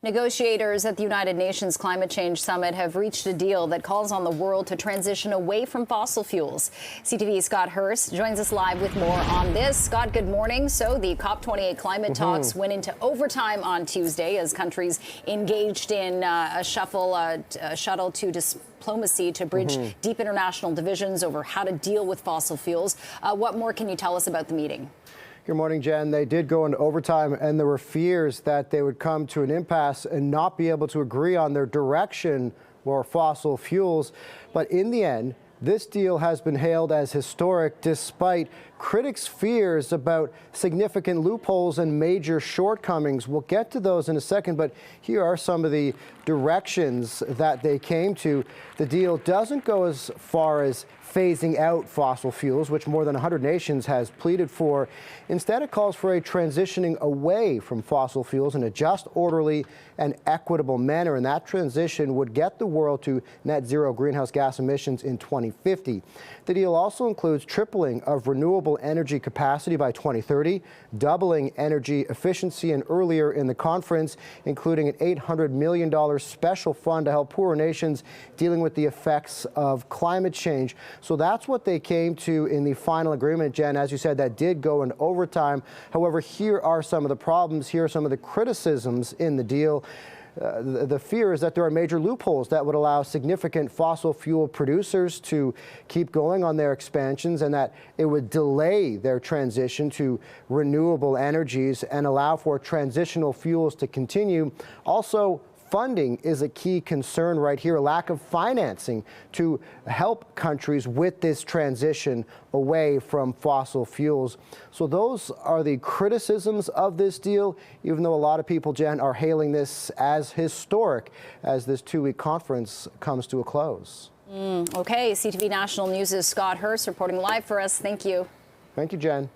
Negotiators at the United Nations Climate Change Summit have reached a deal that calls on the world to transition away from fossil fuels. CTV's Scott Hurst joins us live with more on this. Scott, good morning. So the COP28 climate talks went into overtime on Tuesday as countries engaged in a shuttle to diplomacy to bridge deep international divisions over how to deal with fossil fuels. What more can you tell us about the meeting? Good morning, Jen. They did go into overtime, and there were fears that they would come to an impasse and not be able to agree on their direction for fossil fuels. But in the end, this deal has been hailed as historic despite critics' fears about significant loopholes and major shortcomings. We'll get to those in a second, but here are some of the directions that they came to. The deal doesn't go as far as phasing out fossil fuels, which more than 100 nations has pleaded for. Instead, it calls for a transitioning away from fossil fuels in a just, orderly, and equitable manner. And that transition would get the world to net zero greenhouse gas emissions in 2050. The deal also includes tripling of renewable energy capacity by 2030, doubling energy efficiency, and earlier in the conference, including an $800 million special fund to help poorer nations dealing with the effects of climate change. So that's what they came to in the final agreement, Jen. As you said, that did go in overtime. However, here are some of the problems. Here are some of the criticisms in the deal. The fear is that there are major loopholes that would allow significant fossil fuel producers to keep going on their expansions, and that it would delay their transition to renewable energies and allow for transitional fuels to continue. Also, funding is a key concern right here, a lack of financing to help countries with this transition away from fossil fuels. So those are the criticisms of this deal, even though a lot of people, Jen, are hailing this as historic as this two-week conference comes to a close. Okay, CTV National News' Scott Hurst reporting live for us. Thank you. Thank you, Jen.